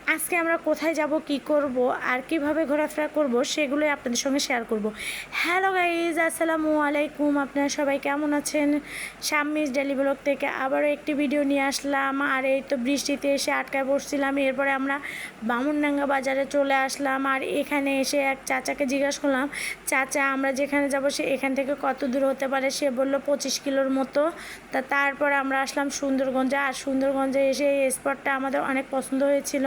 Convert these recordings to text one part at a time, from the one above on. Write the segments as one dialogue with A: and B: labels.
A: আজকে আমরা কোথায় যাব, কি করব আর কিভাবে ঘোরাফেরা করব সেগুলোই আপনাদের সঙ্গে শেয়ার করব। হ্যালো গাইজ, আসসালামু আলাইকুম। আপনারা সবাই কেমন আছেন? শাম্মিস ডেলি ব্লগ থেকে আবারও একটি ভিডিও নিয়ে আসলাম। আর এই তো বৃষ্টিতে এসে আটকায় পড়ছিলাম। এরপরে আমরা বামুনডাঙ্গা বাজারে চলে আসলাম। আর এখানে এসে এক চাচাকে জিজ্ঞাসা করলাম, চাচা আমরা যেখানে যাব সে এখান থেকে কত দূর হতে পারে? সে বলল 25 কিলোর মতো। তারপর আমরা আসলাম সুন্দরগঞ্জে। আর সুন্দরগঞ্জে এসে এই স্পটটা আমাদের অনেক পছন্দ হয়েছিল,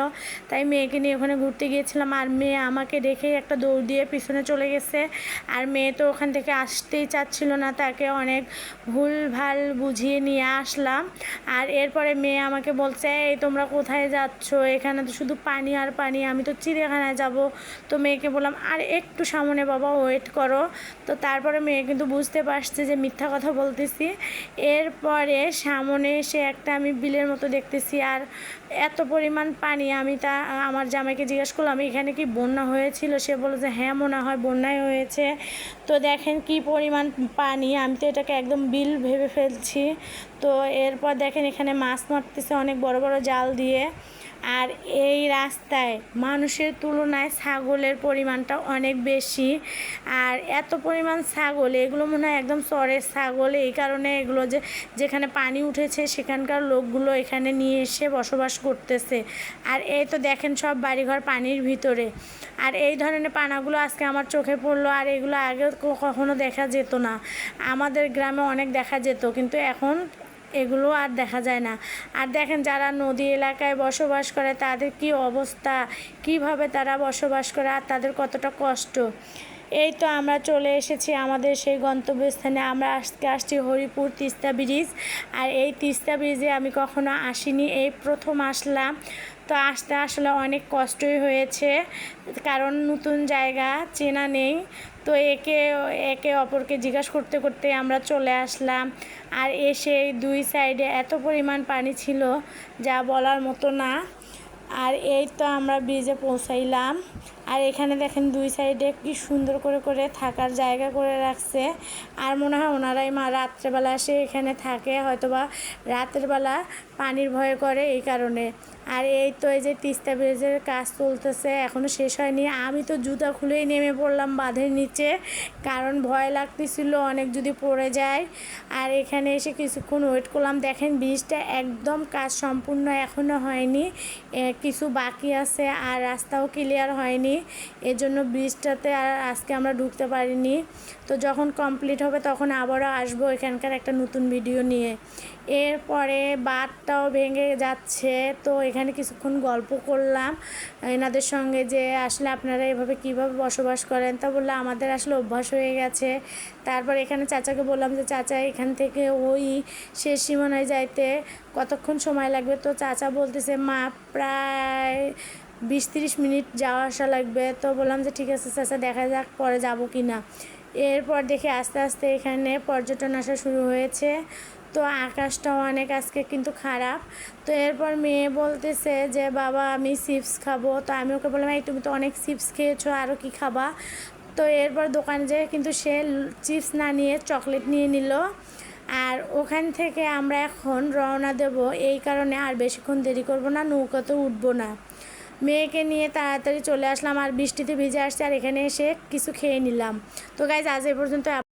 A: তাই মেয়েকে নিয়ে ওখানে ঘুরতে গিয়েছিলাম। আর মেয়ে আমাকে দেখেই একটা দৌড় দিয়ে পিছনে চলে গেছে। আর মেয়ে তো ওখান থেকে আসতেই চাচ্ছিল না, তাকে অনেক ভুলভাল বুঝিয়ে নিয়ে আসলাম। আর এরপরে মেয়ে আমাকে বলছে, এই তোমরা কোথায় যাচ্ছ? এখানে তো শুধু পানি আর পানি, আমি তো চিড়িয়াখানায় যাব। তো মেয়েকে বললাম আর একটু সামনে বাবা ওয়েট করো। তো তারপরে মেয়ে কিন্তু বুঝতে পারছে যে মিথ্যা কথা বলতেছি। এরপরে সামনে এসে একটা আমি বিলের মতো দেখতেছি, আর এত পরিমাণ পানি। আমি আমার জামাইকে জিজ্ঞেস করলাম এখানে কি বন্যা হয়েছিল? সে বলল যে হ্যাঁ মনে হয় বন্যায় হয়েছে। তো দেখেন কি পরিমাণ পানি, আমি তো এটাকে একদম বিল ভেবে ফেলছি। তো এরপর দেখেন এখানে মাছ মারতেছে অনেক বড় বড় জাল দিয়ে। আর এই রাস্তায় মানুষের তুলনায় ছাগলের পরিমাণটা অনেক বেশি। আর এত পরিমাণ ছাগল, এগুলো মনে হয় একদম চরের ছাগল। এই কারণে এগুলো যেখানে পানি উঠেছে সেখানকার লোকগুলো এখানে নিয়ে এসে বসবাস করতেছে। আর এই তো দেখেন সব বাড়িঘর পানির ভিতরে। আর এই ধরনের পানাগুলো আজকে আমার চোখে পড়লো। আর এগুলো আগে কখনো দেখা যেত না, আমাদের গ্রামে অনেক দেখা যেত, কিন্তু এখন এগুলো আর দেখা যায় না। আর দেখেন যারা নদী এলাকায় বসবাস করে তাদের কি অবস্থা, কিভাবে তারা বসবাস করে আর তাদের কতটা কষ্ট। এই তো আমরা চলে এসেছি আমাদের সেই গন্তব্যস্থানে। আমরা আজকে আসছি হরিপুর তিস্তা ব্রিজ। আর এই তিস্তা ব্রিজে আমি কখনো আসিনি, এই প্রথম আসলাম। তো আসতে আসলে অনেক কষ্টই হয়েছে, কারণ নতুন জায়গা, চেনা নেই। তো একে একে অপরকে জিজ্ঞাসা করতে করতে আমরা চলে আসলাম। আর এসে দুই সাইডে এত পরিমাণ পানি ছিল যা বলার মতো না। আর এই তো আমরা ব্রিজে পৌঁছাইলাম। আর এখানে দেখেন দুই সাইডে কি সুন্দর করে করে থাকার জায়গা করে রাখছে। আর মনে হয় ওনারাই রাত্রেবেলা এসে এখানে থাকে, হয়তোবা রাতের বেলা পানির ভয় করে এই কারণে। আর এই তো এই যে তিস্তা ব্রিজের কাজ চলতেছে, এখনও শেষ হয়নি। আমি তো জুতা খুলেই নেমে পড়লাম বাঁধের নিচে, কারণ ভয় লাগতেছিল অনেক যদি পড়ে যায়। আর এখানে এসে কিছুক্ষণ ওয়েট করলাম। দেখেন ব্রিজটা একদম কাজ সম্পূর্ণ এখনও হয়নি, কিছু বাকি আছে। আর রাস্তাও ক্লিয়ার হয়নি, এজন্য ব্রিজটাতে আর আজকে আমরা ঢুকতে পারিনি। তো যখন কমপ্লিট হবে তখন আবারও আসবো এখানকার একটা নতুন ভিডিও নিয়ে। এরপরে বাঁধটাও ভেঙে যাচ্ছে, তো এখানে কিছুক্ষণ গল্প করলাম এনাদের সঙ্গে যে আসলে আপনারা এভাবে কীভাবে বসবাস করেন। তা বললে আমাদের আসলে অভ্যাস হয়ে গেছে। তারপর এখানে চাচাকে বললাম যে চাচা এখান থেকে ওই শেষ সীমানায় যাইতে কতক্ষণ সময় লাগবে? তো চাচা বলতেছে মা প্রায় 20-30 মিনিট যাওয়া আসা লাগবে। তো বললাম যে ঠিক আছে চাচা, দেখা যাক পরে যাব কি না। এরপর দেখে আস্তে আস্তে এখানে পর্যটন আসা শুরু হয়েছে। তো আকাশটাও অনেক আজকে কিন্তু খারাপ। তো এরপর মেয়ে বলতেছে যে বাবা আমি চিপস খাবো। তো আমি ওকে বললাম এই তুমি তো অনেক চিপস খেয়েছো, আরও কি খাবা? তো এরপর দোকানে যেয়ে কিন্তু সে চিপস না নিয়ে চকলেট নিয়ে নিল। আর ওখান থেকে আমরা এখন রওনা দেব, এই কারণে আর বেশিক্ষণ দেরি করব না, নৌকাতেও উঠবো না। মেয়েকে নিয়ে তাড়াতাড়ি চলে আসলাম। আর বৃষ্টিতে ভিজে আসছে, আর এখানে এসে কিছু খেয়ে নিলাম। তো গাইজ আজ এই পর্যন্ত।